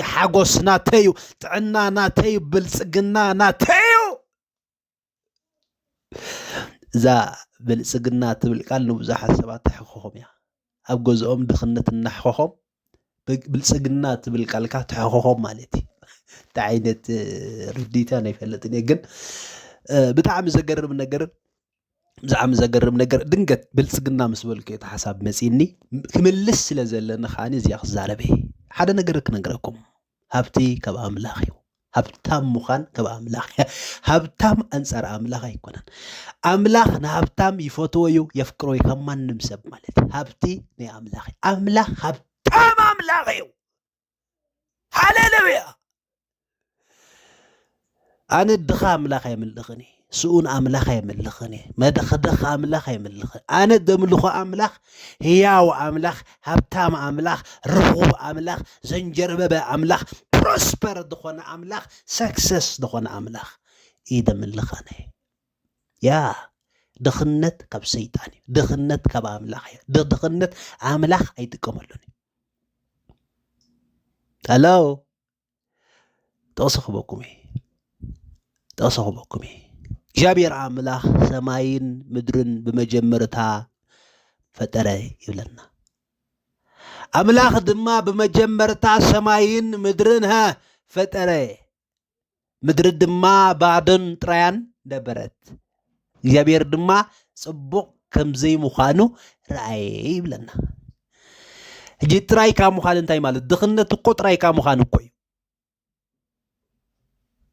حاجوس ناتيو تعنا ناتيو بلصقنا ناتيو ذا بلصقنا تبل قال نبزح سبات حقوقهم يا اب جزءهم دخنت النحقهم بلصقنا تبل قال كا تحقوقهم مالتي تعينت رديتا انا يفلطني ግን بتعم زغرب ነገር زعم زغرب ነገር ድንገት بلصقنا مسبلك የተሐሳብ መጽይኒ ክምልስ ስለዘለና ኻኒ እዚያ خزاربه ሓደ ነገር ክነግረኩም ሀብቲ ከብ አምላኽ እዩ ሀብታም ሙኻን ከብ አምላኽ ሀብታም አንፃር አምላኽ አይኮነን አምላኽ ንሀብታም ይፈትወዩ የፍቅሮይ ከማንም ሰብ ማለት ሀብቲ ነው አምላኽ አምላኽ ሀብታም አምላኽ እዩ ሃሌሉያ አነ ድኻ አምላኽ አይምልኽኒ سؤون أملاخ يملخني ما دخدخ أملاخ يملخني أنا دملخ أملاخ هياو أملاخ هبتام أملاخ رغوب أملاخ زنجربب أملاخ بروسبر دخون أملاخ سكسس دخون أملاخ إيدا ملخني يا دخنت كب سيطاني دخنت كب أملاخ دخنت أملاخ أيتكملوني هلو توصخ بكمي جابير عملاخ سماين مدرن بمجمرتها فترة يبلنا عملاخ دما بمجمرتها سماين مدرنها فترة مدر دما بعدن تريان دبرت جابير دما صبوق كم زي مخانو رأي يبلنا جيت راي كامخان انتاي مالت دخلنا تقوط راي كامخان كوي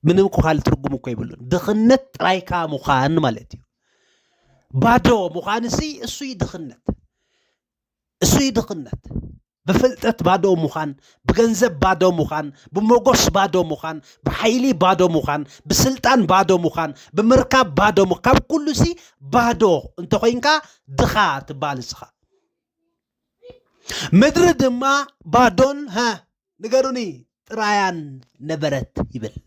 ምንም ኮሃል ትርጉም እኮ ይብሉን ድኽነት ጥራይካ ሙኻን ማለት እዩ ባዶ ሙኻንሲ እሱ ይድኽነት በፍልጠት ባዶ ሙኻን በገንዘብ ባዶ ሙኻን በሞጎስ ባዶ ሙኻን በኃይሊ ባዶ ሙኻን በስልጣን ባዶ ሙኻን በመርካብ ባዶ ሙኻን ኩሉሲ ባዶ እንተ ኮይንካ ድኻ ትባልስኻ ምድር ድማ ባዶን ንገሩኒ ጥራያን ነበረት ይብል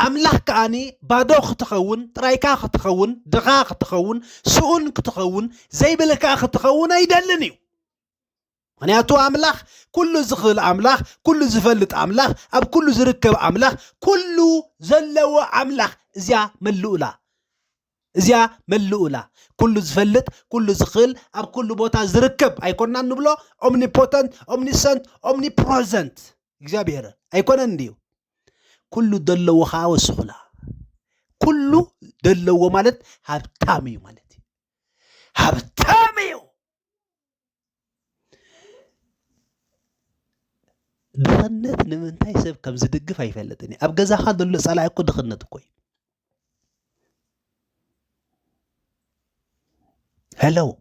أملاح كأني بعدو ختخون ترايكا ختخون دغا ختخون سؤون ختخون زي بلكا ختخون أيدلنيو أنا أتو أملاح كل زخل أملاح كل زفلت أملاح أب كل زركب أملاح كل زلو أملاح زيا ملؤلا كل زفلت كل زخل أب كل بوتا زركب أيكوننا نبلو omnipotent omniscient omnipresent إجابير أيكوننا نديو كله دلو خاوس خلا كله دلو مالت هبتامي مالتي هبتامي دخنت نمنتاي سب كم زدقف يفلتني ابغى زاخا دلو صلاة يكو دخنت كوي هلو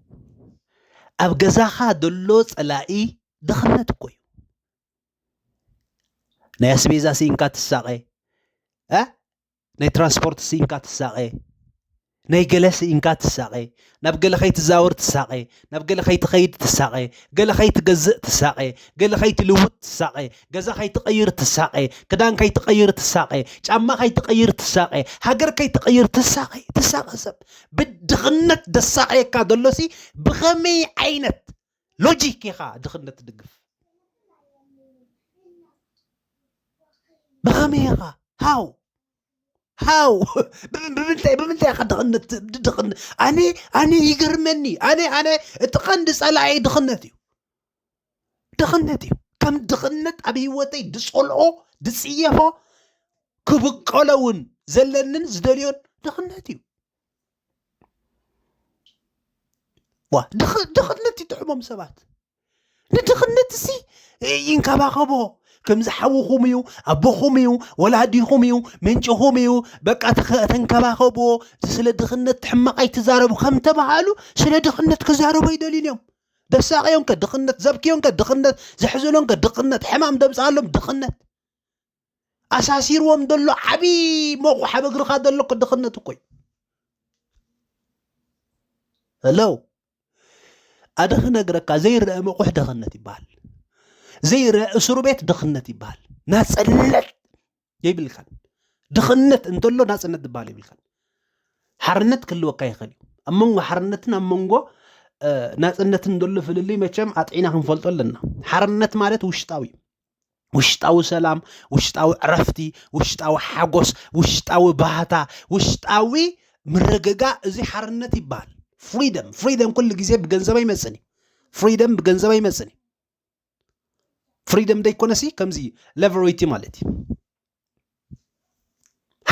ابغى زاخا دلو صلاة دخنت كوي ناي اسبيزا سينكا تساقي ناي ترانسبورت سينكا تساقي ناي جلس سينكا تساقي نبقى لخي تزاور تساقي نبقى لخي تخيد تساقي قال خي تجزء تساقي قال خي تلوت تساقي جزا خي تغير تساقي كدان خي تغير تساقي جاما خي تغير تساقي هاجر خي تغير تساقي سب بدغنت دساقي كادلوسي بغمي عينت لوجيك يا خا دغنت دقف بغميغا هاو بمنتي دخن أنا يقرمني أنا اتقند صلاعي دخنتي كم دخنت أبي وتي دسقلعو دسيفو كبقلون زلنن زدليون دخنتي دخنتي تحمم سبات دخنت سي ينكباخبو كم زحوهم يو أبوهم يو ولادهم يو منجهم يو بقى تنكباخبو سل دخنت حماقي تزاربو خم تبعالو سل دخنت كزاربو يدلين يوم دساقيون كدخنت زبكيون كدخنت زحزلون كدخنت حمام دبسالهم دخنت أساسير وم دلو حبيب موقو حبق رخا دلو كدخنت كوي هلو أدخنا قرقا زير مقوح دخنت يبال زي اسرو بيت دخنت يبال ناس قلت يبلخن دخنت انتلو ناس قلت يبال يبلخن حرنت كل وقاي خلي امونغو حرنتنا امونغو ናጽነትን ደሎ ፍልልይ መቸም አጥዒና ክንፈልጦ ኣለና ሓርነት ማለት ውሽጣዊ ሰላም ውሽጣዊ ዕረፍቲ ውሽጣዊ ሓጎስ ውሽጣዊ ባህታ ውሽጣዊ ምርግጋ እዚ ሓርነት ይባሃል ፍሪደም ኩሉ ግዜ ብገንዘብ አይመጽኒ ፍሪደም ብገንዘብ አይመጽኒ ፍሪደም ደይኮነሲ ከምዚ ሌቨሬቲ ማለት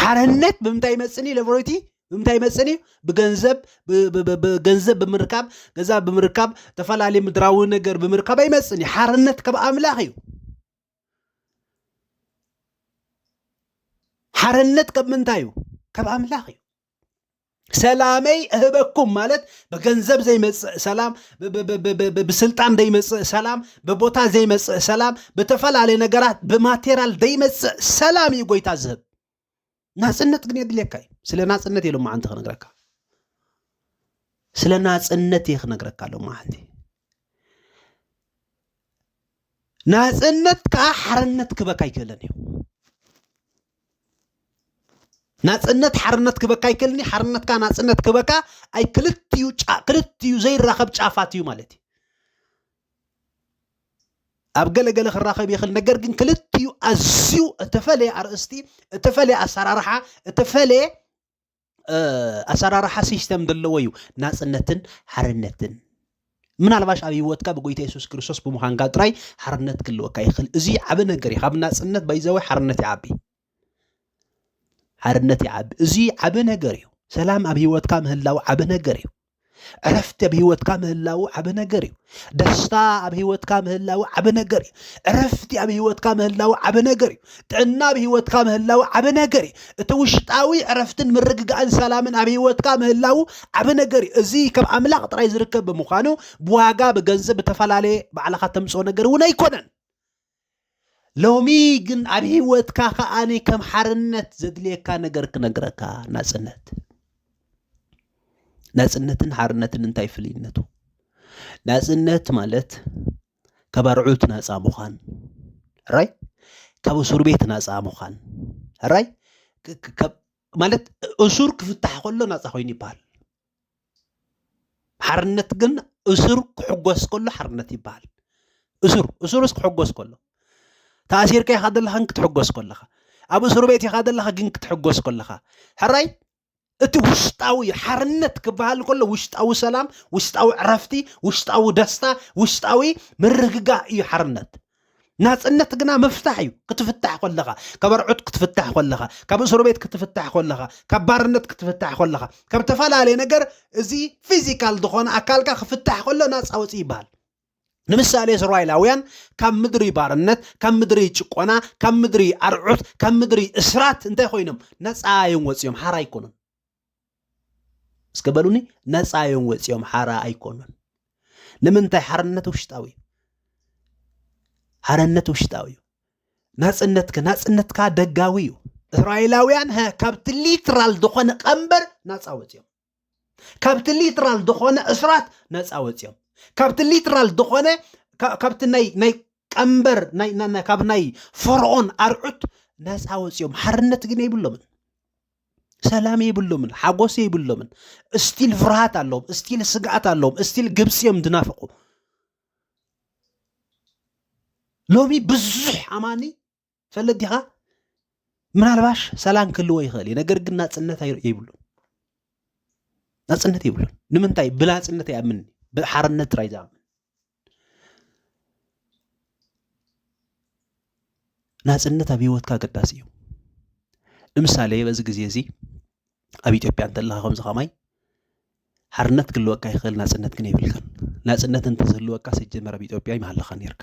ሓርነት ብምንታይ ይመጽኒ ሌቨሬቲ ብምንታይ ይመጽኒ ብገንዘብ ብምርካብ ገዛ ብምርካብ ተፈላለየ ምድራዊ ነገር ብምርካብ አይመጽኒ ሓርነት ካብ ኣምላኽ እዩ ሓርነት ካብ ምንታይ እዩ ካብ ኣምላኽ እዩ ሰላመይ እህበኩም ማለት በገንዘብ ዘይመጽእ ሰላም በስልጣን ዘይመጽእ ሰላም በቦታ ዘይመጽእ ሰላም በተፈላለየ ነገራት በማቴሪያል ዘይመጽእ ሰላም እዩ ጎይታ ዝህብ ናጽነት ግን የድልየካ እዩ ስለ ናጽነት የሎም ማዓንቲ ክነግረካ ስለ ናጽነት ክነግረካ ኣሎ ማዓንቲ ናጽነት ከዓ ሓርነት ክበካ ይክእለን እዩ ናጽነት ሓርነት ክበካ ይክእልኒ ሓርነት ከዓ ናጽነት ክበካ ኣይ ክልትዩ ዘይራኸብ ጫፋት እዩ ማለት እዩ ኣብ ገለገለ ክራኸብ ይኽእል ነገር ግን ክልትዩ ኣዝዩ እተፈለየ ኣርእስቲ እተፈለየ ኣሰራርሓ ሲስተም ዘለዎ እዩ ናጽነትን ሓርነትን ምናልባሽ ኣብ ህይወትካ ብጎይታ ኢየሱስ ክርስቶስ ብምዃንካ ጥራይ ሓርነት ክልወካ ይኽእል እዚ ዓብ ነገር እዩ ካብ ናጽነት ባይዘወይ ሓርነት ይዓቢ እዚ ዓብ ነገር እዩ ሰላም ኣብ ህይወትካ ምህላው ዓብ ነገር እዩ ዕረፍቲ ኣብ ህይወትካ ምህላው ዓብ ነገር እዩ ደስታ ኣብ ህይወትካ ምህላው ዓብ ነገር እዩ ዕረፍቲ ኣብ ህይወትካ ምህላው ዓብ ነገር እዩ ጥዕና ኣብ ህይወትካ ምህላው ዓብ ነገር እዩ እቲ ውሽጣዊ ዕረፍትን ምርግጋእን ሰላምን ኣብ ህይወትካ ምህላው ዓብ ነገር እዩ እዚ ከም ኣምላኽ ጥራይ ዝርከብ ብምዃኑ ብዋጋ ብገንዘብ ተፈላለየ ባዕልኻ ተምጽኦ ነገር እውን ኣይኮነን ሎሚ ግን ኣብ ህይወትካ ከኣነ ከም ሓርነት ዘድልየካ ነገር ክነግረካ ናጽነትን ሓርነትን እንታይ ፍልይነቱ ናጽነት ማለት ካብ ኣርዑት ነፃ ምዃን ራይ ካብ እስር ቤት ነፃ ምዃን ራይ ማለት እስር ክፍታሕ ከሎ ነፃ ኮይኑ ይበሃል ሓርነት ግን እስር ክሕጎስ ከሎ ሓርነት ይበሃል እስርስ ክሕጎስ ከሎ ተኣሲርካ ኢኻ ዘለኻ ክትሕጎስ ከለኻ ኣብ እስር ቤት ኢኻ ዘለኻ ግን ክትሕጎስ ከለኻ ሕራይ እቲ ውሽጣዊ ሓርነት ክበሃል ከሎ ውሽጣዊ ሰላም ውሽጣዊ ዕረፍቲ ውሽጣዊ ደስታ ውሽጣዊ ምርግጋእ እዩ ሓርነት ናጽነት ግና መፍታሕ እዩ ክትፍታሕ ከለኻ ካብ ኣርዑት ክትፍታሕ ከለኻ ካብ እስር ቤት ክትፍታሕ ከለኻ ካብ ባርነት ክትፍታሕ ከለኻ ካብ ተፈላለየ ነገር እዚ ፊዚካል ዝኾነ ኣካልካ ክፍታሕ ከሎ ናፃ ወፂእ ይበሃል ንምሳሌ እስራኤላውያን ካብ ምድሪ ባርነት ካብ ምድሪ ጭቆና ካብ ምድሪ ኣርዑት ካብ ምድሪ እስራት እንታይ ኮይኖም ነፃ እዮም ወፂኦም ሓራ ኣይኮኑን እስከበሉኒ ነፃ እዮም ወፂኦም ሓራ ኣይኮኑን ንምንታይ ሓርነት ውሽጣዊ ናጽነትካ ደጋዊ እዩ እስራኤላውያን ካብቲ ሊትራል ዝኾነ ቀንበር ነፃ ወፂኦም ካብቲ ሊትራል ዝኾነ እስራት ነፃ ወፂኦም ካብቲ ሊትራል ዝኾነ ካብቲ ናይ ቀንበር ካብ ናይ ፈርዖን ኣርዑት ነፃ ወፂኦም ሓርነት ግን ይብሎምን ሰላም ይብሎምን ሓጎስ ይብሎምን እስቲል ፍርሃት ኣለዎም እስቲል ስግኣት ኣለዎም እስቲል ግብፅዮም ድናፍቁ ሎሚ ብዙሕ ኣማኒ ፈለዲኻ ምናልባሽ ሰላም ክልዎ ይኽእል ነገር ግን ናጽነት ይብሉን ንምንታይ ብናጽነት ይኣምን ብሓርነት ጥራይ ዝኣምን ናጽነት ኣብ ህይወትካ ኣገዳሲ እዩ ንምሳሌ በዚ ግዜ እዚ ኣብ ኢትዮጵያ እንተለኻ ከምዚ ኸማይ ሓርነት ክልወካ ይኽእል ናጽነት ግን ይብልካን ናጽነት እንተዝህልወካ ሲጀመር ኣብ ኢትዮጵያ ይመሃለኻ ነርካ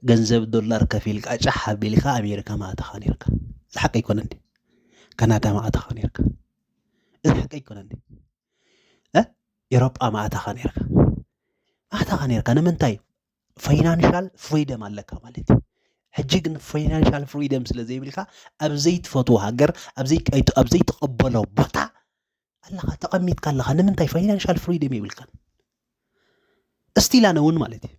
ገንዘብ ዶላር ከፊልካ ጫሕ ኣቢልካ ኣሜሪካ ማእተኻ ነርካ ዝሓቀ ይኮነን ካናዳ ማእተኻ ነርካ ዝሓቀ ይኮነን ኤሮጳ ማእተኻ ነርካ ንምንታይ ፋይናንሻል ፍሪደም ኣለካ ማለት እዩ ሕጂ ግን ፋይናንሻል ፍሪደም ስለ ዘይብልካ ኣብ ዘይትፈትዎ ሃገር ኣብ ዘይተቐበሎ ቦታ ኣለኻ ተቐሚጥካ ኣለኻ ንምንታይ ፋይናንሻል ፍሪደም ይብልካን እስቲል ኣነ እውን ማለት እዩ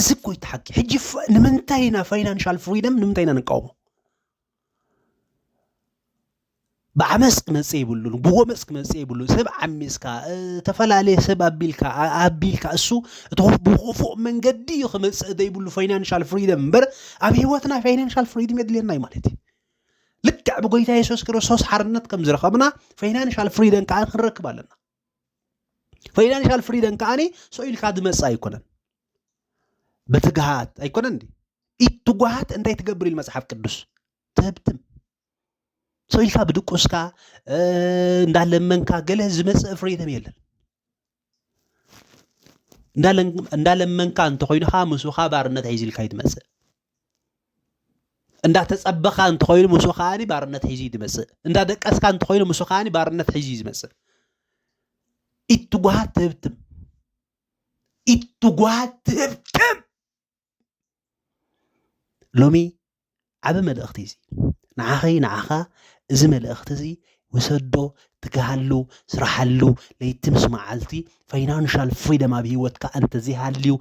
እዚ ኮይ ተሓቂ ሕጂ ንምንታይ ኢና ፋይናንሻል ፍሪደም ንምንታይ ኢና ንቃወሞ بعمسك مسي بلون بومسك مسي بلون سب عمسكا تفلالي سب أبيلكا السو تخوف بخوفو من قدي خمس دي بلو financial freedom بر أبي واتنا financial freedom يدلين ناي مالتي لك بقيتا يسوس كروسوس حرنت كم زرخبنا financial freedom كان نركب لنا financial freedom كاني سويل كاد مس أيكونن بتجهات أيكونن دي إتجهات أنت تقبل المسحف قدس تهبتم سويلكا بدقوسكا እንዳለመንካ ገለ ዝመጽእ ፍሪደም የለን እንዳለመንካ እንተ ኮይንካ መስውኻ ባርነት ሒዝልካ ይትመጽእ እንዳተጸበኻ እንተ ኮይኑ መስውኻኒ ባርነት ሒዝ ይትመጽእ እንዳደቀስካ እንተ ኮይኑ መስውኻኒ ባርነት ሒዝ ይትመጽእ ኢትጓሃት ትህብትም ሎሚ ዓብ መልእኽቲ እዚ ንዓኻ እዚ መልእኽቲ እዚ ወሰዶ ትግሃሉ ስራሕሉ ለይትምስ መዓልቲ ፋይናንሻል ፍሪደም ኣብ ሂወትካ አንተ ዘይሃልዩ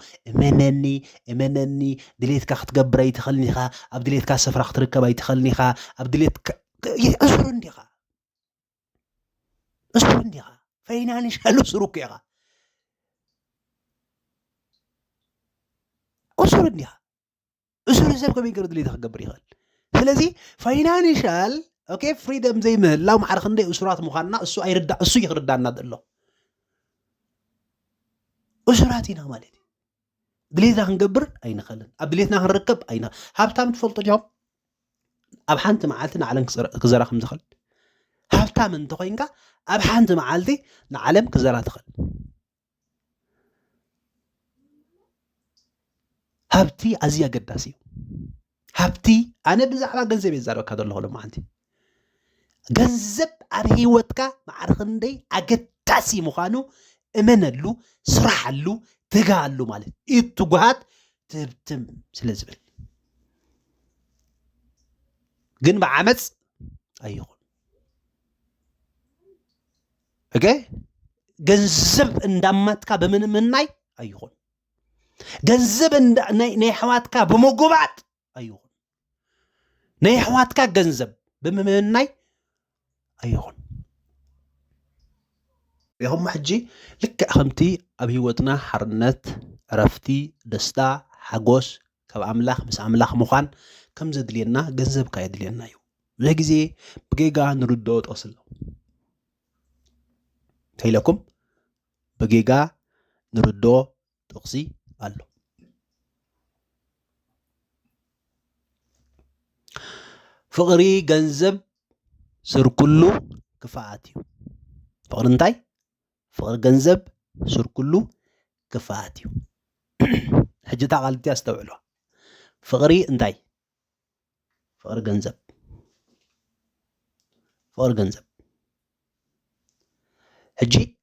እመነኒ ድሌትካ ክትገብር ኣይትኽእልን ኢኻ ኣብ ድሌትካ ስፍራ ክትርከብ ኣይትኽእልን ኢኻ ኣብ ድሌትካ እስሩ እንዲኻ ፋይናንሻል ስሩክ ኢኻ እስሩ እንዲኻ እስሩ ሰብ ከመይ ገይሩ ድሌትካ ክገብር ይኽእል ስለዚ ፋይናንሻል ኦኬ ፍሪደም زي ምህላው ማዕረኽ እንደ እስራት ምዃንና እሱ ይኽርዳና ዘሎ እስራቲና ማለት ድሌትና ክንገብር ኣይንኽእልን ኣብ ድሌትና ክንርከብ ኣይና ሃብታም ትፈልጡ ዲኹም ኣብ ሓንቲ መዓልቲ ንዓለም ክዘራኽም ዝኽእል ሃብታም እንተ ኮይንካ ኣብ ሓንቲ መዓልቲ ንዓለም ክዘራ ትኽእል ሃብቲ ኣዝዩ ኣገዳሲ እዩ ሃብቲ ኣነ ብዛዕባ ገንዘብ የዛረበካ ዘለኹ ሎማዓንቲ ገንዘብ ኣብ ሂወትካ ማዕረኽ እንደይ ኣገዳሲ ምዃኑ እመነሉ ስራሕሉ ትግሃሉ ማለት ኢትጉሃት ትህብትም ስለ ዝብል ግን ብዓመፅ ኣይኹን ኦኬ ገንዘብ እንዳማትካ በምንምናይ ኣይኹን ገንዘብ ናይ ሕዋትካ ብመጎባጥ ኣይኹን ናይ ሕዋትካ ገንዘብ ብምምናይ ኣይኹን يوم حجي لك أخمتي أبي وطنا حرنت عرفتي دستا حقوس كب أملاخ مس أملاخ مخان كم زد لينا جنزب كايد لينا يو زي جزي بقيقا نردوت أصل تيلكم بقيقا نردو تقصي قالو فقري جنزب سر كله كفاءاتي فقر انتاي فقر جنزب سر كله كفاءاتي حجتا قالتي استوعلوها فقري انتاي فقر جنزب حجي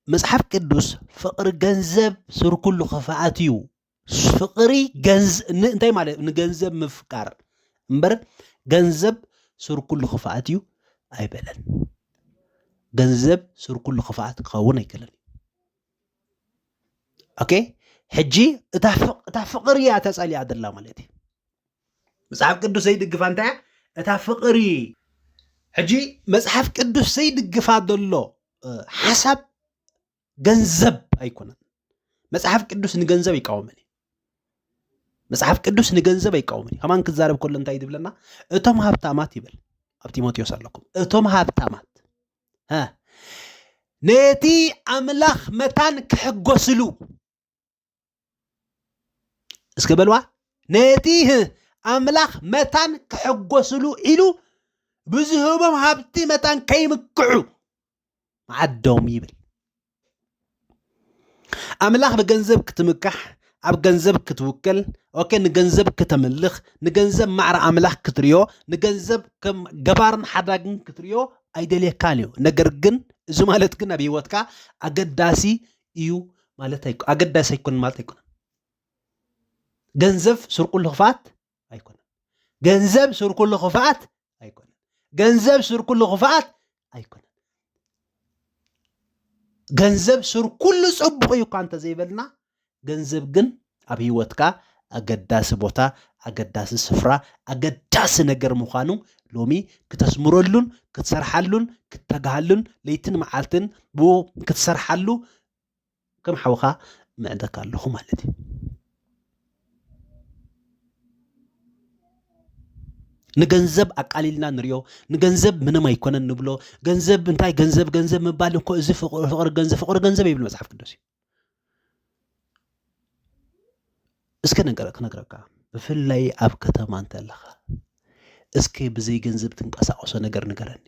مصحف قدوس فقر جنزب سر كله كفاءاتي فقري انتاي مالي جنزب مفكار امبر جنزب سر كله خفاءاتي أي بلن جنزب سر كله خفاءات قاونا يكلني أوكي حجي تفقري تسألي عبد الله مالتي مصحف قدوس سيد الجفانتا تفقري حجي مصحف قدوس سيد الجفان دلو حسب جنزب أيكون مصحف قدوس نجنزب يقاومني مصحف قدوس نجنزب يقاومني كمان كزارب كل انت يدب لنا اتم هابتامات يبل اب تيموثيوس لكم اتم هابتامات ها نيتي املاخ متان كحغسلو اسكبلوا نيتي املاخ متان كحغسلو إلو بزهبم هابتي متان كيمكعو معدوم يبل املاخ بجنزب كتمكح أب جنزب كتوكل أوكي نجنزب كتملخ نجنزب معر أملاح كتريو نجنزب كم جبارن حداقن كتريو أيدليه كانيو نجرجن زمالتكن أبي واتكا أجداسي يو مالتيكو أجداسي يكون مالتيكو جنزب سر كل خفات أيكون جنزب سر كل خفات أيكون جنزب سر كل خفات أيكون جنزب سر كل صبغ يقانت زي بلنا ገንዘብ ግን ኣብ ህይወትካ ኣገዳሲ ቦታ ኣገዳሲ ስፍራ ኣገዳሲ ነገር ምዃኑ ሎሚ ክትስምረሉን ክትሰርሓሉን ክትተጋሃሉን ለይትን መዓልትን ብኡ ክትሰርሓሉ ከም ሓውኻ ምዕደካ ኣለኹ ማለት እዩ ንገንዘብ ኣቃሊልና ንሪኦ ንገንዘብ ምንም ኣይኮነን ንብሎ ገንዘብ እንታይ ገንዘብ ምባል እኮ እዚ ፍቅሪ ገንዘብ ይብል መጽሓፍ ቅዱስ እዩ እስከ ክነግረካ ብፍላይ ኣብ ከተማ እንተለኻ እስኪ ብዘይ ገንዘብ ትንቀሳቀሶ ነገር ንገረኒ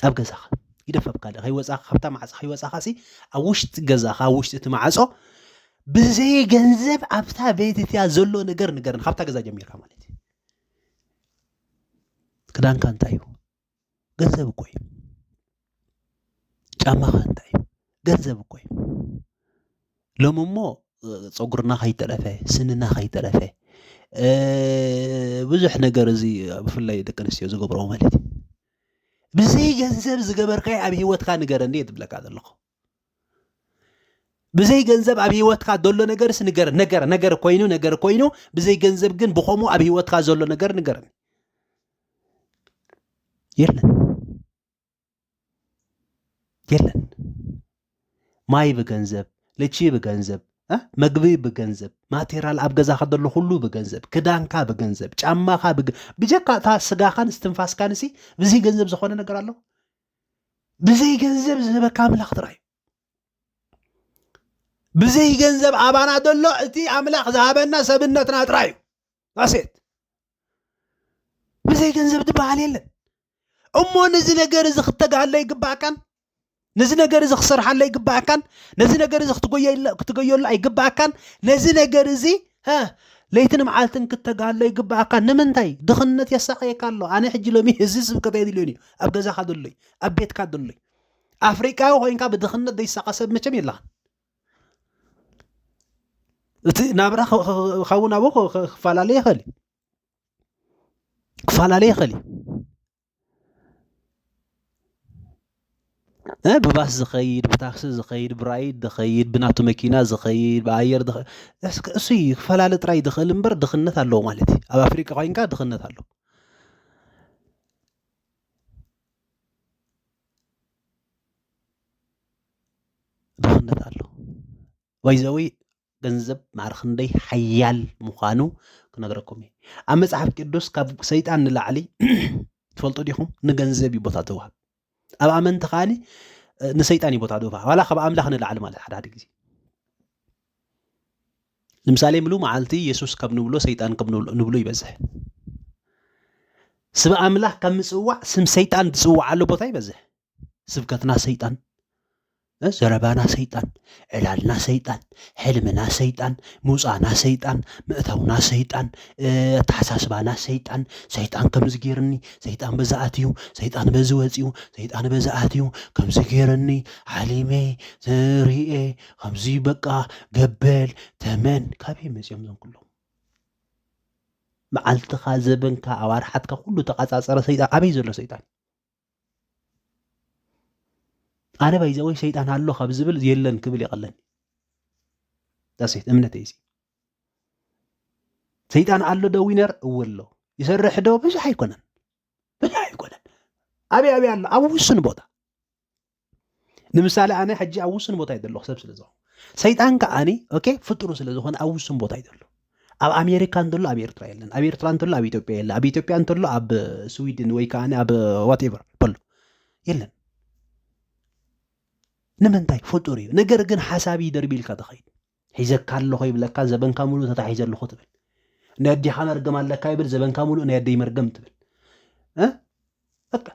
ኣብ ገዛኻ ይደፈብካ ከይወፃኻ ካብታ ማዕፆ ከይወፃኻ ሲ ኣብ ውሽጢ ገዛኻ ኣብ ውሽጢ እቲ ማዕፆ ብዘይ ገንዘብ ኣብታ ቤት እትያ ዘሎ ነገር ንገረኒ ካብታ ገዛ ጀሚርካ ማለት እዩ ክዳንካ እንታይ እዩ ገንዘብ እኮ እዩ ጫማኻ እንታይ እዩ ገንዘብ እኮ እዩ ሎሚ እሞ ፀጉርና ከይተረፈ ስንና ከይተረፈ ብዙሕ ነገር እዚ ብፍላይ ደቂ ኣንስትዮ ዝገብሮ ማለት እዩ ብዘይ ገንዘብ ዝገበርካዮ ኣብ ሂወትካ ንገረኒ እየ ትብለካ ዘለኹ ብዘይ ገንዘብ ኣብ ሂወትካ ዘሎ ነገርስ ነገር ኮይኑ ብዘይ ገንዘብ ግን ብኸምኡ ኣብ ሂወትካ ዘሎ ነገር ንገረኒ የለን ማይ ብገንዘብ ለቺ ብገንዘብ መግቢ ብገንዘብ ማቴሪያል ኣብ ገዛኻ ዘሎ ኩሉ ብገንዘብ ክዳንካ ብገንዘብ ጫማኻ ብጀካ እታ ስጋኻን እስትንፋስካን ሲ ብዘይ ገንዘብ ዝኾነ ነገር ኣሎ ብዘይ ገንዘብ ዝህበካ ኣምላኽ ጥራይ ብዘይ ገንዘብ ኣባና ዘሎ እቲ ኣምላኽ ዝሃበና ሰብነትና ጥራይ ዋሴት ብዘይ ገንዘብ ትበሃል የለን እሞ ነዚ ነገር እዚ ክትተጋሃለ ይግባእካን ነዚ ነገር እዚ ክሰርሓለ ይግባእካን ነዚ ነገር እዚ ክትጎየሉ ኣይግባእካን ነዚ ነገር እዚ ለይትን መዓልትን ክትተጋሃለ ይግባእካን ንምንታይ ድኽነት የሳቀየካ ኣሎ ኣነ ሕጂ ሎሚ እዚ ስብከት የድልዮኒ ኣብ ገዛኻ ደሎይ ኣብ ቤትካ ደሎይ ኣፍሪካዊ ኮይንካ ብድኽነት ዘይሳቀ ሰብ መቸም የለኻን እቲ ናብራኸውን ኣብኡ ክፈላለየ ይኽእል ብባስ ዝኸይድ ብታክሲ ዝኸይድ ብራይድ ዝኸይድ ብናቱ መኪና ዝኸይድ ብኣየር እሱ ክፈላለ ጥራይ ዝኽእል እምበር ድኽነት ኣለዎ ማለት እዩ ኣብ ኣፍሪካ ኮይንካ ድኽነት ኣሎ ወይዘዊ ገንዘብ ማርክንደይ ሓያል ምዃኑ ክነግረኩም እየ ኣብ መጽሓፍ ቅዱስ ካብ ሰይጣን ንላዕሊ ትፈልጡ ዲኹም ንገንዘብ ቦታ ትውሃብ ኣብ ኣመንቲ ኻኒ ንሰይጣን ቦታ ትውሃብ ዋላ ካብ ኣምላኽ ንላዕሊ ማለት ሓደ ግዜ ንምሳሌ ምሉ መዓልቲ ኢየሱስ ካብ ንብሎ ሰይጣን ካብ ንብሎ ይበዝሕ ስም ኣምላኽ ካብ ምጽዋዕ ስም ሰይጣን ዝጽዋዓሉ ቦታ ይበዝሕ ስብከትና ሰይጣን ዘረባና ሰይጣን ዕላልና ሰይጣን ሕልምና ሰይጣን ሙፃና ሰይጣን ምእታውና ሰይጣን ተሓሳስባና ሰይጣን ከምዚ ገይርኒ ሰይጣን በዛኣትዩ ሰይጣን በዚ ወፂኡ ሰይጣን በዛኣትዩ ከምዚ ገይርኒ ሓሊሜ ዝርኤ ከምዚ በቃ ገበል ተመን ካበይ መፅኦም ዞም ኩሎም መዓልትኻ ዘበንካ ኣዋርሓትካ ኩሉ ተቃፃፀረ ሰይጣን ኣበይ ዘሎ ሰይጣን ኣነ ባይዘወይ ሰይጣን ኣሎ ካብ ዝብል የለን ክብል ይቀለኒ ዳሴት እምነት እይዚ ሰይጣን ኣሎ ዶ ዊነር እወሎ ይሰርሕ ዶ ብዙሕ ኣይኮነን ኣበይ ኣሎ ኣብ ውስን ቦታ ንምሳሌ ኣነ ሕጂ ኣብ ውስን ቦታ ይደለኹ ሰብ ስለ ዝኾነ ሰይጣን ከዓኒ ኦኬ ፍጡሩ ስለ ዝኾነ ኣብ ውስን ቦታ ይደሎ ኣብ ኣሜሪካ እንተሎ ኣብ ኤርትራ የለን ኣብ ኤርትራ እንተሎ ኣብ ኢትዮጵያ የለን ኣብ ኢትዮጵያ እንተሎ ኣብ ስዊድን ወይ ከዓኒ ኣብ ዋትኤቨር በሎ የለን ንምንታይ ፍጡር እዩ ነገር ግን ሓሳቢ ደርቢልካ ተኸይድ ሒዘካ ኣለኹ ይብለካ ዘበንካ ሙሉ ተታሒዘ ኣለኹ ትብል ነዲኻ መርገም ኣለካ ይብል ዘበንካ ሙሉ ነደይ መርገም ትብል በቃ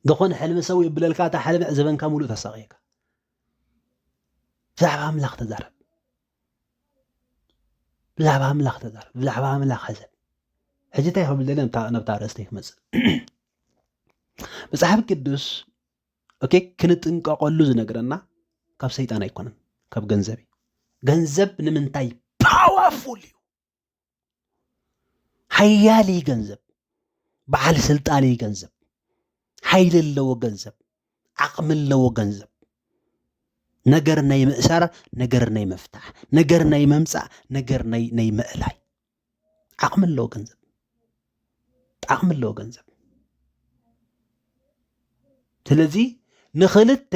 ዝኾነ ሕልሚ ሰው ይብለልካ እታ ሕልሚ ዘበንካ ሙሉ ተሳቀየካ ብዛዕባ ኣምላኽ ተዛረብ ብዛዕባ ኣምላኽ ሓዘብ ሕጂ እንታይ ክብል ደለ ነብታ ርእስተይ ክመፅእ መጽሓፍ ቅዱስ ኦኬ ክንጥንቀቀሉ ዝነግረና ካብ ሰይጣን ኣይኮነን ካብ ገንዘብ ንምንታይ ፓወርፉል እዩ ሓያል ገንዘብ በዓል ስልጣን ገንዘብ ሓይል ኣለዎ ገንዘብ ዓቕሚ ኣለዎ ገንዘብ ነገር ናይ ምእሳር ነገር ናይ መፍታሕ ነገር ናይ መምጻእ ነገር ናይ ምእላይ ዓቕሚ ኣለዎ ገንዘብ ዓቕሚ ኣለዎ ገንዘብ ስለዚ ንኽልተ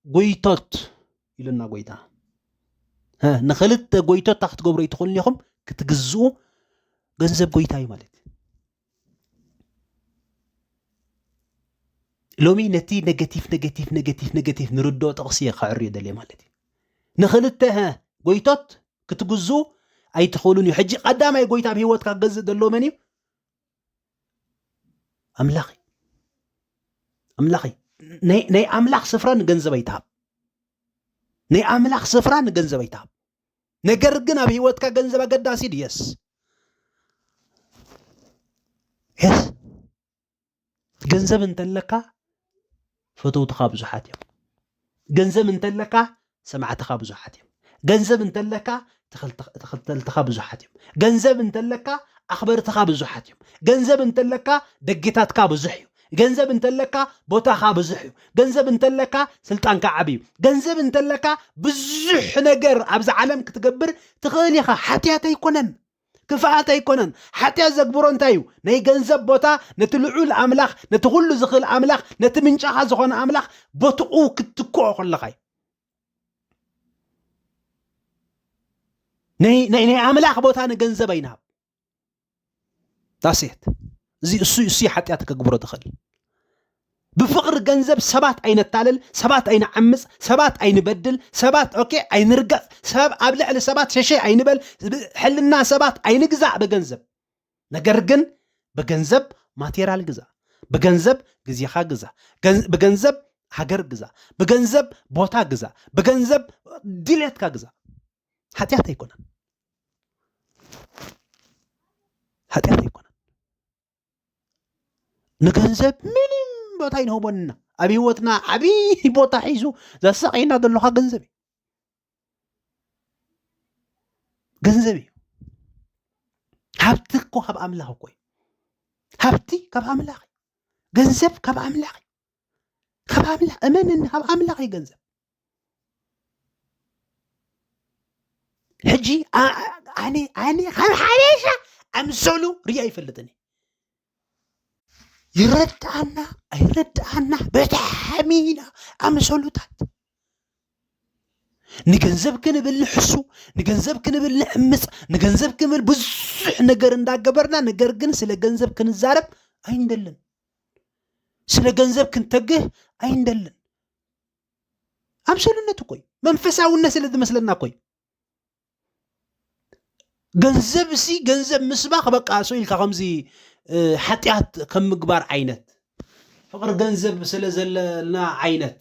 ጎይቶት ኢሉና ጎይታ ንኽልተ ጎይቶት ክትገብሩ ይትኽእሉ ኢኹም ክትግዝኡ ገንዘብ ጎይታ እዩ ማለት ሎሚ ነቲ ኔጌቲቭ ንርድኦ ጥቕሲ ክዕርዮ ደልየ ማለት እዩ ንኽልተ ጎይቶት ክትግዝኡ ኣይትኽእሉን እዩ ሕጂ ቀዳማይ ጎይታ ብሂወትካ ክገዝእ ዘሎ መን እዩ ኣምላኽ ናይ ኣምላኽ ስፍራ ንገንዘብ ኣይትሃብ ናይ ኣምላኽ ስፍራ ንገንዘብ ኣይትሃብ ነገር ግን ኣብ ሂወትካ ገንዘብ ኣገዳሲ ድዩ የስ ገንዘብ እንተለካ ፈተውትኻ ብዙሓት እዮም ገንዘብ እንተለካ ሰማዕትኻ ብዙሓት እዮም ገንዘብ እንተለካ ተኸተልትኻ ብዙሓት እዮም ገንዘብ እንተለካ ኣኽበርትኻ ብዙሓት እዮም ገንዘብ እንተለካ ደጊታትካ ብዙሕ እዩ ገንዘብ እንተለካ ቦታኻ ብዙሕ እዩ ገንዘብ እንተለካ ስልጣንካ ዓብይ እዩ ገንዘብ እንተለካ ብዙሕ ነገር ኣብዚ ዓለም ክትገብር ትኽእል ኢኻ ሓትያት ኣይኮነን ክፍኣት ኣይኮነን ሓትያት ዘግብሮ እንታይ እዩ ናይ ገንዘብ ቦታ ነቲ ልዑል ኣምላኽ ነቲ ኩሉ ዝኽእል ኣምላኽ ነቲ ምንጫኻ ዝኾነ ኣምላኽ ቦትኡ ክትክኦ ከለኻ ናይ ኣምላኽ ቦታ ንገንዘብ ኣይንሃብ ዳሴት እሱ ሓትያት ከግብሮ ትኽእል ብፍቅሪ ገንዘብ ሰባት ኣይነታልል ሰባት ኣይንዓምፅ ሰባት ኣይንበድል ሰባት ኦኬ ኣይንርገፅ ሰብ ኣብ ልዕሊ ሰባት ሸሸይ ኣይንበል ሕልና ሰባት ኣይንግዛእ በገንዘብ ነገር ግን በገንዘብ ማቴሪያል ግዛ በገንዘብ ግዜኻ ግዛ በገንዘብ ሃገር ግዛ በገንዘብ ቦታ ግዛ በገንዘብ ድሌትካ ግዛ ሓትያት ኣይኮነን ንገንዘብ ምንም ቦታ ይንህቦና ኣብ ሂወትና ዓብይ ቦታ ሒዙ ዘሳቂና ዘለኻ ገንዘብ እዩ ሃብቲ እኮ ካብ ኣምላኽ እኮ ሃብቲ ካብ ኣምላኽ ገንዘብ ካብ ኣምላኽ እመንኒ ካብ ኣምላኽ እዩ ገንዘብ ሕጂ ኣነ ካብ ሓደሻ ኣምሰሉ ርያ ይፈልጥኒ ይረድኣና ኣይረድኣና በጣዕሚና ኣምሰሉታት ንገንዘብ ክንብል ሕሱ ንገንዘብ ክንብል ንዕምፅ ንገንዘብ ክንብል ብዙሕ ነገር እንዳገበርና ነገር ግን ስለ ገንዘብ ክንዛረብ ኣይንደልን ስለ ገንዘብ ክንተግህ ኣይንደልን ኣምሰሉነት እኮ መንፈሳውነት ስለ ዝመስለና እኮ ገንዘብ ገንዘብ ምስባኽ በቃ ሰኢልካ ከምዚ ሓጢያት ከም ምግባር ዓይነት ፍቅሪ ገንዘብ ስለ ዘለና ዓይነት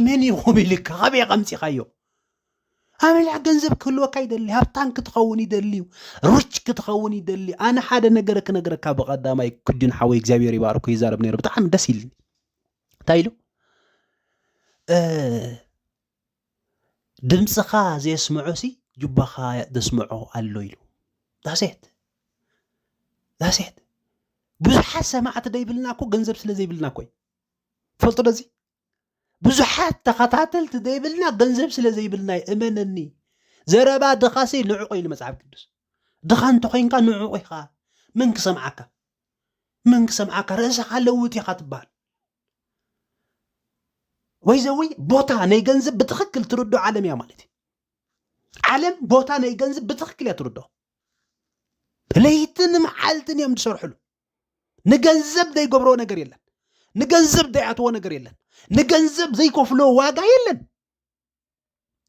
መን ይኹም ኢልካ ከበይ ቀምፂኻዮ ኣምላኽ ገንዘብ ክህልወካ ይደሊ ሃብታም ክትኸውን ይደሊ ሩች ክትኸውን ይደሊ ኣነ ሓደ ነገር ክነግረካ ብቐዳማይ ክድን ሓወይ እግዚአብሔር ይባርኮ ይዛረብ ነይሩ ብጣዕሚ ደስ ይልኒ እንታይ ኢሉ ድምፅኻ ዘየስምዖ ጅባኻ ዘስምዖ ኣሎ ኢሉ ዳሴት ብዙሓት ሰማዕቲ ደይብልና እኮ ገንዘብ ስለ ዘይብልና እኮ ፈልጦ ደዚ ብዙሓት ተኸታተልቲ ደይብልና ገንዘብ ስለ ዘይብልና እመነኒ ዘረባ ድኻሲ ንዕቆ ኢሉ መጽሓፍ ቅዱስ ድኻ እንተኮይንካ ንዕቆ ኢኻ ምን ክሰምዓካ ርእስኻ ለውጥ ኢኻ ትበሃል ወይ ዘዊ ቦታ ናይ ገንዘብ ብትኽክል ትርዶ ዓለም እያ ማለት እዩ ዓለም ቦታ ናይ ገንዘብ ብትኽክል እያ ትርዶ ለይትን መዓልትን እዮም ዝሰርሕሉ ንገንዘብ ዘይገብሮ ነገር የለን ንገንዘብ ዘይኣትዎ ነገር የለን ንገንዘብ ዘይከፍሎ ዋጋ የለን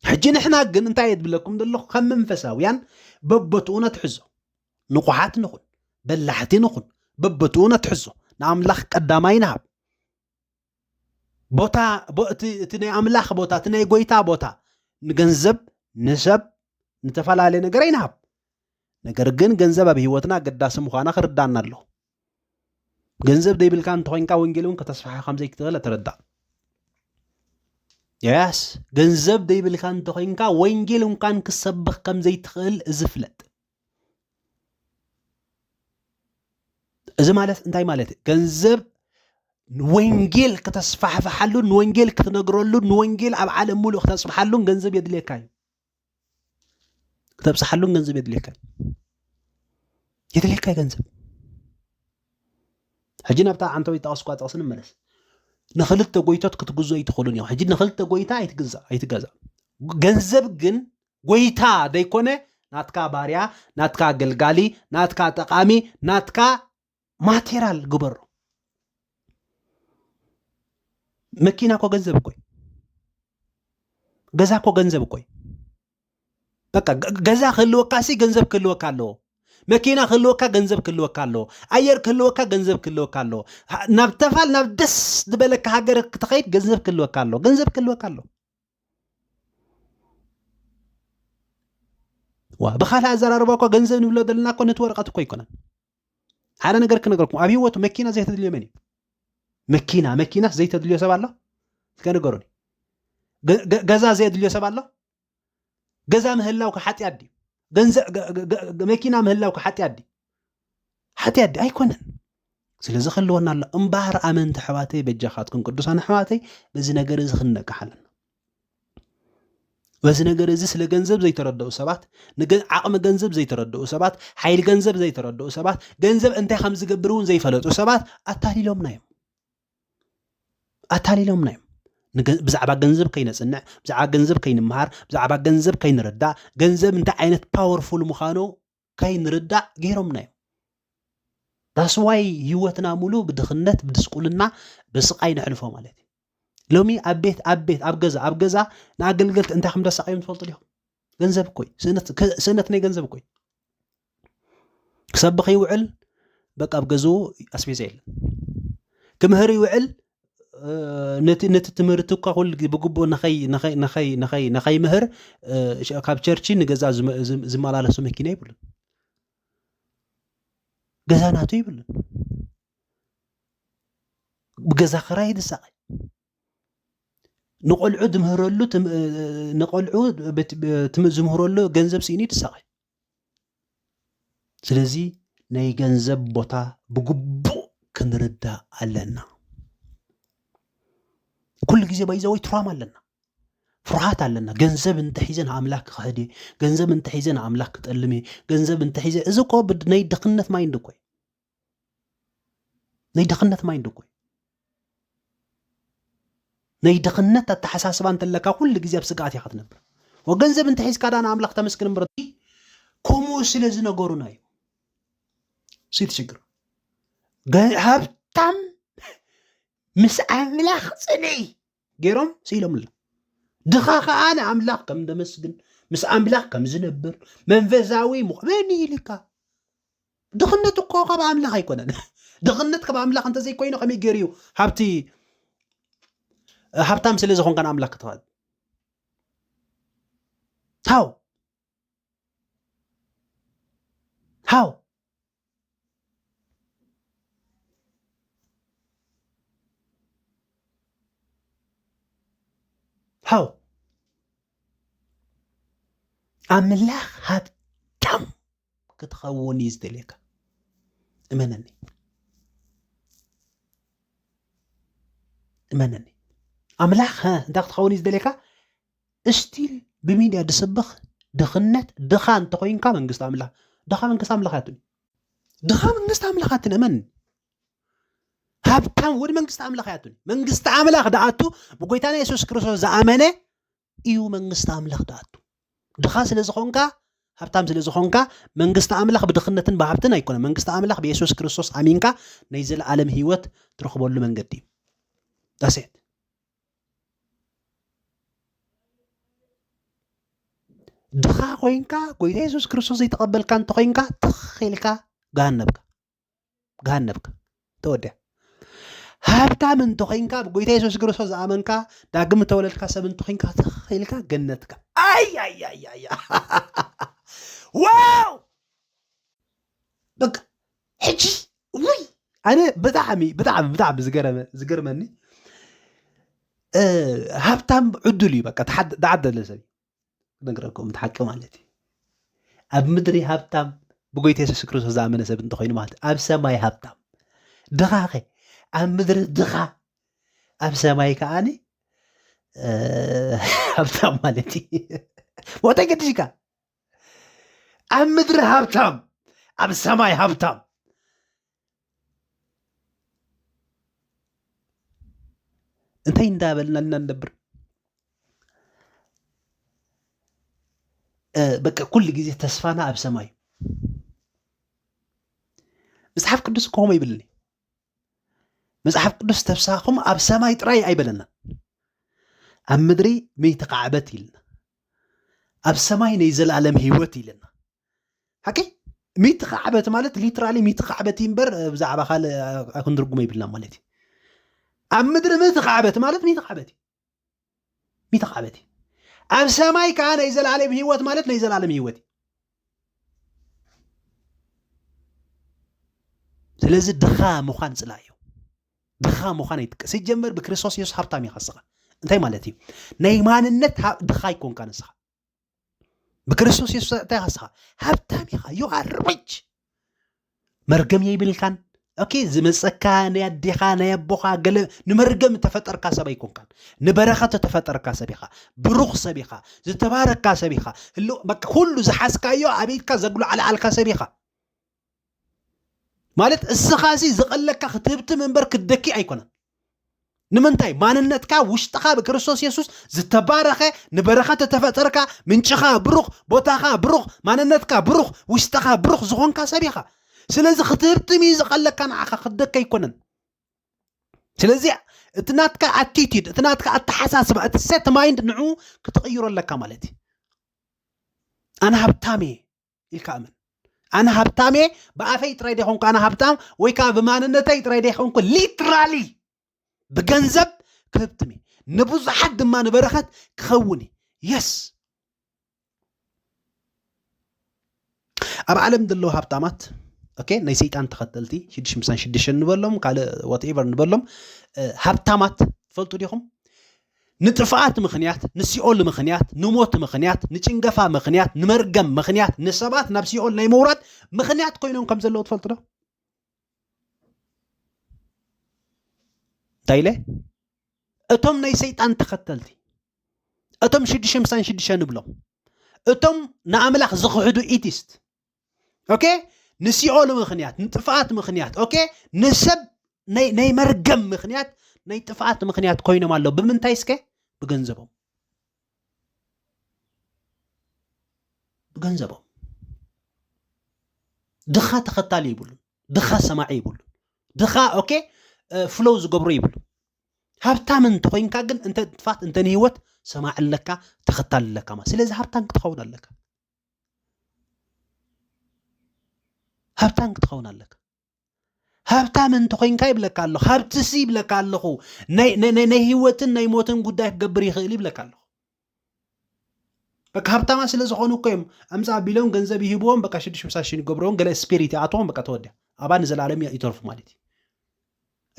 ሕጂ ንሕና ግን እንታይ የድብለኩም ዘለኹ ከም መንፈሳውያን በበትኡና ትሕዞ ንቑሓት ንኹን በላሕቲ ንኹን በበትኡና ትሕዞ ንኣምላኽ ቀዳማይ ንሃብ ቦታ እቲ ናይ ኣምላኽ ቦታ እቲ ናይ ጎይታ ቦታ ንገንዘብ ንሰብ ንተፈላለየ ነገር ኣይንሃብ ነገር ግን ገንዘብ ኣብ ሂወትና ኣገዳሲ ምዃና ክርዳእና ኣሎ ገንዘብ ደይብልካ እንተኮይንካ ወንጌል እውን ከተስፋሕዮ ከምዘይክትኽእል ትርዳእ ያስ ገንዘብ ደይብልካ እንተኮይንካ ወንጌል እንኳን ክሰብኽ ከምዘይትኽእል ዝፍለጥ እዚ ማለት እንታይ ማለት ገንዘብ ወንጌል ከተስፋሕፋሓሉ ወንጌል ክትነግረሉ ወንጌል ኣብ ዓለም ሙሉእ ከተስፋሓሉ ገንዘብ የድልየካ እዩ ከተብፅሓሉ ገንዘብ የድልየካ ገንዘብ ሕጂ ናብታ ዓንተው ይጣቀስኳ ጠቅስን መለስ ንኽልተ ጎይቶት ክትግዙ ኣይትኽእሉን እዮም ሕጂ ንኽልተ ጎይታ ኣይትገዛ ገንዘብ ግን ጎይታ ደይኮነ ናትካ ባርያ ናትካ አገልጋሊ ናትካ ጠቃሚ ናትካ ማቴሪያል ግበሮ መኪና ኮ ገንዘብ ኮይ ገዛ ኮ ገንዘብ ኮይ በቃ ገዛ ክልወካሲ ገንዘብ ክልወካ ኣለዎ መኪና ክልወካ ገንዘብ ክልወካ ኣለዎ ኣየር ክልወካ ገንዘብ ክልወካ ኣለዎ ናብ ተፋል ናብ ደስ ዝበለካ ሃገር ክትኸይድ ገንዘብ ክልወካ ኣለዎ ብኻልእ ኣዘራርባ እኳ ገንዘብ ንብሎ ዘለና እኮ ነቲ ወረቐት እኮ ኣይኮነን ሓደ ነገር ክነገርኩም ኣብ ሂወቱ መኪና ዘይተድልዮ መን እዩ መኪና ዘይተድልዮ ሰብ ኣሎ ከነገሩኒ ገዛ ዘይተድልዮ ሰብ ኣሎ ገዛ ምህላው ከሓጢያት ድዩ መኪና ምህላው ከሓጢያት ድዩ ኣይኮነን ስለዚ ክልወና ኣሎ እምባር ኣመንቲ ኣሕዋተይ በጃኻትኩም ቅዱሳን ኣሕዋተይ በዚ ነገር እዚ ክንነቅሕ ኣለና በዚ ነገር እዚ ስለ ገንዘብ ዘይተረድኡ ሰባት ዓቕሚ ገንዘብ ዘይተረድኡ ሰባት ሓይሊ ገንዘብ ዘይተረድኡ ሰባት ገንዘብ እንታይ ከም ዝገብር እውን ዘይፈለጡ ሰባት ኣታሊሎምና እዮም ብዛዕባ ገንዘብ ከይነጽንዕ ብዛዕባ ገንዘብ ከይንምሃር ብዛዕባ ገንዘብ ከይንርዳእ ገንዘብ እንታይ ዓይነት ፓወርፉል ምዃኑ ከይንርዳእ ገይሮምና እዮም ዳስዋይ ህይወትና ሙሉ ብድኽነት ብድስቁልና ብስቃይ ንሕልፎ ማለት እዩ ሎሚ ኣብ ቤት ኣብ ገዛ ንኣገልገልቲ እንታይ ከም ደሳቀዮም ትፈልጡ ዲኹም ገንዘብ ኮይ ስእነት ናይ ገንዘብ ኮይ ክሰብኽ ይውዕል በቃ ኣብ ገዝኡ ኣስቤዛ የለን ክምህር ይውዕል ነቲ ትምህርቲ እኳ ኩሉ ብግቡእ ነኸይ ምህር ካብ ቸርቺ ንገዛ ዝመላለሱ መኪና ይብሉን ገዛ ናቱ ይብሉን ብገዛ ክራይ ድሳቀይ ንቆልዑ ድምህረሉ ንቆልዑ ዝምህረሉ ገንዘብ ሲኒ ድሳቀይ ስለዚ ናይ ገንዘብ ቦታ ብግቡእ ክንርዳእ ኣለና ኩሉ ግዜ ባይዘወይ ትራማ ኣለና ፍርሃት ኣለና ገንዘብ እንተሒዘን ኣምላክ ክህዲ ገንዘብ እንተሒዘን ኣምላክ ክጠልሚ ገንዘብ እንተሒዘ እዚ እኮ ናይ ድኽነት ማይንድ ኮይ ናይ ድኽነት ኣተሓሳስባ እንተለካ ኩሉ ግዜ ኣብ ስጋኣት ኢኻ ትነብር ወገንዘብ እንተሒዝካ ዳና ኣምላክ ተመስግን እምበር ከምኡ ስለ ዝነገሩና እዩ ሲትሽግር ሃብታም ምስ ኣምላኽ ጽንዒ ገይሮም ሲኢሎም ኣሎ ድኻ ከዓ ንኣምላኽ ከም ደመስግን ምስ ኣምላኽ ከም ዝነብር መንፈሳዊ ሙቕመን ኢልካ ድኽነት እኮ ካብ ኣምላኽ ኣይኮነን ድኽነት ካብ ኣምላኽ እንተዘይኮይኑ ከመይ ገይሩ እዩ ሃብታም ስለ ዝኾንካ ንኣምላኽ ክትኸድ ሃው ኣምላኽ ሃብታም ክትኸውን እዩ ዝደልየካ እመነኒ ኣምላኽ እንታይ ክትኸውን እዩ ዝደልየካ እስቲል ብሚድያ ድስብኽ ድኽነት ድኻ እንተኮይንካ መንግስቲ ኣምላኽ ድኻ መንግስቲ ኣምላኽ ኣትን እመን ሃብታም ወዲ መንግስቲ ኣምላኽ ያቱን መንግስቲ ኣምላኽ ደኣቱ ብጎይታና ኢየሱስ ክርስቶስ ዝኣመነ እዩ መንግስቲ ኣምላኽ ደኣቱ ድኻ ስለ ዝኾንካ ሃብታም ስለ ዝኾንካ መንግስቲ ኣምላኽ ብድኽነትን ብሃብትን ኣይኮነን መንግስቲ ኣምላኽ ብኢየሱስ ክርስቶስ ኣሚንካ ናይ ዘለዓለም ህይወት ትረኽበሉ መንገዲ እዩ ዳሴት ድኻ ኮይንካ ጎይታ ኢየሱስ ክርስቶስ ዘይተቐበልካ እንተኮይንካ ትኺልካ ገሃነብካ ተወድያ ሃብታም እንተኮይንካ ብጎይታ ኢየሱስ ክርስቶስ ዝኣመንካ ዳግም ተወለድካ ሰብ እንተኮይንካ ትኺልካ ገነትካ ዋው በቃ ሕጂ ውይ ኣነ ብጣዕሚ ዝገረመኒ ሃብታም ዕዱል እዩ በቃ ተዓደለ ሰብ ነግረኩም ተሓቂ ማለት እዩ ኣብ ምድሪ ሃብታም ብጎይታ ኢየሱስ ክርስቶስ ዝኣመነ ሰብ እንተኮይኑ ማለት ኣብ ሰማይ ሃብታም ድኻኸ ኣብ ምድሪ ድኻ ኣብ ሰማይ ከዓኒ ሃብታም ማለት እዩ ወጣይ ገድሽካ ኣብ ምድሪ ሃብታም ኣብ ሰማይ ሃብታም እንታይ እንዳበልና ልናንነብር በቃ ኩሉ ግዜ ተስፋና ኣብ ሰማይ መጽሓፍ ቅዱስ ከመይ ይብልኒ መጽሓፍ ቅዱስ ተፍሳኹም ኣብ ሰማይ ጥራይ ኣይበለና ኣብ ምድሪ መይተቃዕበት ይልና ኣብ ሰማይ ናይ ዘላለም ህይወት ይልና ሓቂ መይተቃዕበት ማለት ሊትራሊ መይተቃዕበት ይምበር ብዛዕባ ካል ክንድርጉሞ ይብልና ማለት እዩ ኣብ ምድሪ መይተቃዕበት ማለት መይተቃዕበት ኣብ ሰማይ ከዓ ናይ ዘላለም ህይወት ማለት ናይ ዘላለም ህይወት ስለዚ ድኻ ምዃን ጽላእ እዩ ድኻ ምዃን ይጥቀስ ሲጀመር ብክርስቶስ ኢየሱስ ሃብታም ኢኻ ንስኻ እንታይ ማለት እዩ ናይ ማንነት ድኻ ይኮንካ ንስኻ ብክርስቶስ ኢየሱስ እንታይ ኢኻ ንስኻ ሃብታም ኢኻ ዩ ኣር ሪች መርገም የይብልካን ኦኬ ዝመፀካ ናይ ኣዴኻ ናይ ኣቦኻ ገለ ንመርገም ተፈጠርካ ሰብ ኣይኮንካን ንበረኸት ተፈጠርካ ሰብ ኢኻ ብሩኽ ሰብ ኢኻ ዝተባረካ ሰብ ኢኻ በቃ ኩሉ ዝሓስካዮ ኣቤትካ ዘጉልዓልዓልካ ሰብ ኢኻ ማለት እስኻሲ ዝቐለካ ክትህብቲ መንበር ክደኪ ኣይኮነን ንምንታይ ማንነትካ ውሽጥኻ ብክርስቶስ ኢየሱስ ዝተባረኸ ንበረኸት ተፈጠርካ ምንጭኻ ብሩኽ ቦታኻ ብሩኽ ማንነትካ ብሩኽ ውሽጥኻ ብሩኽ ዝኾንካ ሰብ ኢኻ ስለዚ ክትህብቲ ዝቐለካ ንዓኻ ክደኪ ኣይኮነን ስለዚ እትናትካ ኣቲቲድ እትናትካ ኣተሓሳስባ እቲ ሴት ማይንድ ንዑ ክትቕይሮ ኣለካ ማለት እዩ ኣነ ሃብታም ኢልካ እመን ኣነ ሃብታም ብኣፈይ ጥራይ ዲኾንኩ ኣነ ሃብታም ወይ ከዓ ብማንነተይ ጥራይ ዲኾንኩ ሊትራሊ ብገንዘብ ክህብትሚ ንብዙሓት ድማ ንበረኸት ክኸውን የስ ኣብ ዓለም ዘለዉ ሃብታማት ኦኬ ናይ ሰይጣን ተኸተልቲ 666 ንበሎም ካልእ ዋትኤቨር ንበሎም ሃብታማት ትፈልጡ ዲኹም ንጥፍኣት ምኽንያት ንሲኦል ምኽንያት ንሞት ምኽንያት ንጭንገፋ ምኽንያት ንመርገም ምኽንያት ንሰባት ናብ ሲኦል ናይ መውራድ ምኽንያት ኮይኖም ከም ዘለዉ ትፈልጡ ዶ ታይለ እቶም ናይ ሰይጣን ተኸተልቲ እቶም 666 ንብሎም እቶም ንኣምላኽ ዝኽሕዱ ኢቲስት ኦኬ ንሲኦል ምኽንያት ንጥፍኣት ምኽንያት ኦኬ ንሰብ ናይ መርገም ምኽንያት ናይ ጥፍኣት ምኽንያት ኮይኖም ኣለዉ ብምንታይ እስከ ብገንዘቦም ድኻ ተኸታሊ ይብሉን ድኻ ሰማዒ ይብሉን ድኻ ኦኬ ፍሎው ዝገብሩ ይብሉ ሃብታም እንተኮይንካ ግን እንተ ጥፋት እንተ ንህይወት ሰማዕ ኣለካ ተኸታሊ ኣለካ ማ ስለዚ ሃብታም ክትኸውን ኣለካ ሃብታም እንተኮይንካ ይብለካ ኣሎ ሃብትሲ ይብለካ ኣለኹ ናይ ህይወትን ናይ ሞትን ጉዳይ ክገብር ይኽእል ይብለካ ኣለኹ በቃ ሃብታማ ስለ ዝኾኑ እኮ እዮም ኣምፃ ቢሎም ገንዘብ ይህብዎም በቃ 666 ይገብርዎም ገለ ስፒሪት ይኣትዎም በቃ ተወዲያ ኣባ ንዘላለም ይተርፉ ማለት እዩ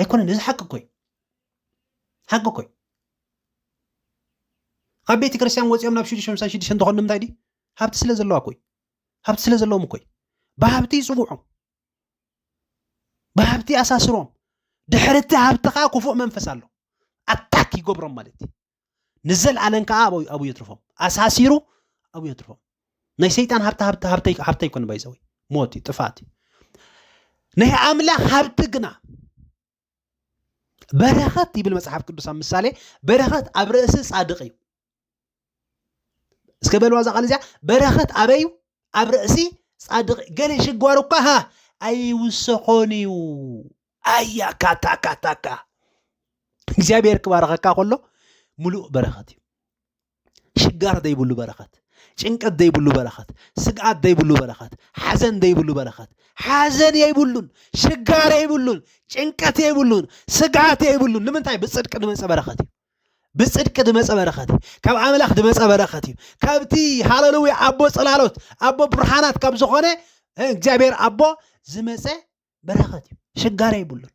ኣይኮነን እዚ ሓቂ ኮይ ካብ ቤተ ክርስቲያን ወፂኦም ናብ 666 እንትኾኑ ንምንታይ ዲ ሃብቲ ስለ ዘለዋ ኮይ ሃብቲ ስለ ዘለዎም ኮይ ብሃብቲ ይፅውዖም ብሃብቲ ኣሳስሮም ድሕርቲ ሃብትኻ ክፉእ መንፈስ ኣሎ ኣታክ ይገብሮም ማለት እዩ ንዘለዓለም ከዓ ኣብኡ የትርፎም ኣሳሲሩ ኣብኡ የትርፎም ናይ ሰይጣን ሃብቲ ይኮነ ባይዘወይ ሞት ጥፋት ናይ ኣምላኽ ሃብቲ ግና በረኸት ይብል መጽሓፍ ቅዱስ ኣብ ምሳሌ በረኸት ኣብ ርእሲ ጻድቕ እዩ እስከ በልዋ ዛቃል እዚያ በረኸት ኣበዩ ኣብ ርእሲ ጻድቕ ገለ ሽጓር እኳ ኣይውስኾን እዩ ኣያ ካታካታካ እግዚአብሔር ክባረኸካ ከሎ ሙሉእ በረኸት እዩ ሽጋር ዘይብሉ በረኸት ጭንቀት ዘይብሉ በረኸት ስግኣት ዘይብሉ በረኸት ሓዘን ዘይብሉ በረኸት ሓዘን የይብሉን ሽጋር የይብሉን ጭንቀት የይብሉን ስግኣት የይብሉን ንምንታይ ብጽድቂ ድመፀ በረኸት እዩ ብጽድቂ ድመፀ በረኸት እዩ ካብ ኣምላኽ ድመፀ በረኸት እዩ ካብቲ ሃሌሉያ ኣቦ ጽላሎት ኣቦ ብርሃናት ካብ ዝኾነ እግዚአብሔር ኣቦ ዝመፀ በረኸት እዩ ሽጋር የይብሉን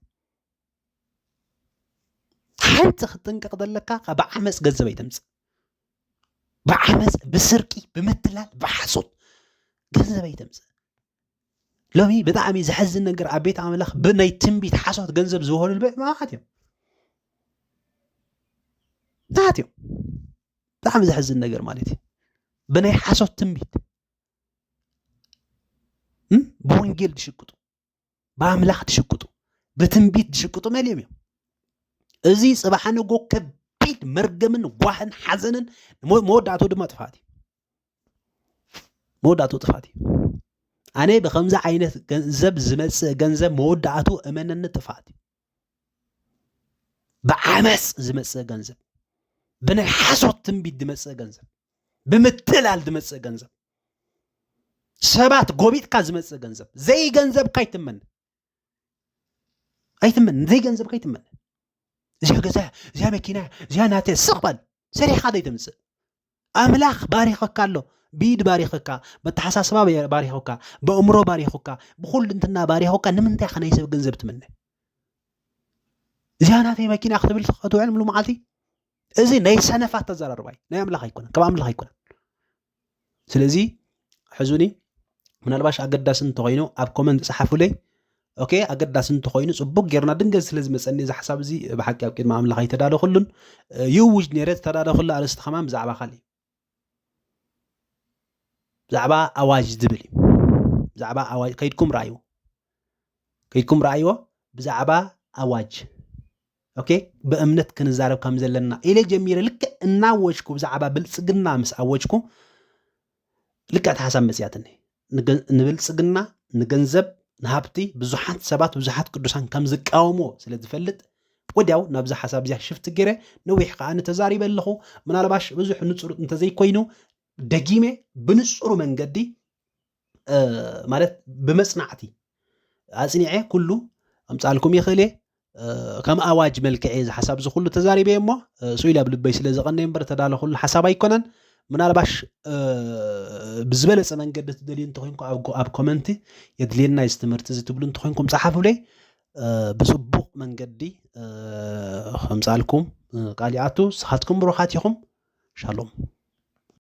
ሓንቲ ክትጥንቀቕ ዘለካ ብዓመፅ ገንዘብ ኣይተምፅእ بعمز بسرقي بمثلال بحسود جنزب يتمس لومي بطعمي زحزن نجر عبيت عملاخ بناي تنبيت حصوت جنزب زهور البيع ما خاتيو ناتيو بطعمي زحزن نجر مالتي بناي حصوت تنبيت بونجيل تشكتو باملاخ تشكتو بتنبيت تشكتو ماليم يوم ازي صباحانو جو كبيت مرجمن واحد حزنن مودعتو دما طفاتي مودعتو طفاتي أنا بخمسة عينة جنزب زمس جنزب مودعتو أمانة طفاتي بعمس زمس جنزب بنا حصوت تنبيت دمس جنزب بمثلال دمس جنزب سبات قوبيت كازمس جنزب زي جنزب كايتمن أيتمن زي جنزب كايتمن زي جزاء زي مكينة زي ناتي سقبل سريع هذا يتمس أملاخ باريخ كارلو بيد باريخك بتحساسبا باريخك بأمرو باريخك بخل انتنا باريخك نمنتي خنا يسب جنزب تمنى زي ناتي مكينة أختبل خطو علم له معلتي إزي ناي سنفات تزرر باي ناي أملاخ يكون كم أملاخ يكون سلزي حزوني من الباش أقداسن تغينو أب كومنت صحفوا لي أوكي أقداسن تغينو صبوك جرنا دنجز سلز مسأني إذا حساب زي بحكي أبكي ما أملاخ يتدالو خلون يوج نيرت تدالو خلون على استخمام زعبا خلي زعبا أواج دبلي زعبا أواج كيدكم رأيو بزعبا أواج أوكي بأمنت كنزارب كامزل لنا إلى جميرة لك ناوجكو بزعبا بلسقنا مس أوجكو لك أتحسن مسياتني نبلسقنا نجنزب نهابتي بزحات سبات بزحات قدوسان كامزك أومو سلد فلت وديو نبز حساب زي شفت جري نويح قان تزاري بلخو من على باش بزح نصر انت زي كوينو دقيمة بنصرو من قدي مالت بمصنعتي أصنعي كله أمثالكم يخلي كم أواج ملكعي إذا حساب زو كله تزاري بيمو سويلا بلبي سلا زغنا ينبر تدال كل حساب يكونن من على باش بزبلة من قد تدلين تخينكم أب كومنتي يدلينا يستمرت زي تقولون تخينكم صحفوا لي بصبوق من قدي أمثالكم قالياتو صحتكم بروحاتكم شالوم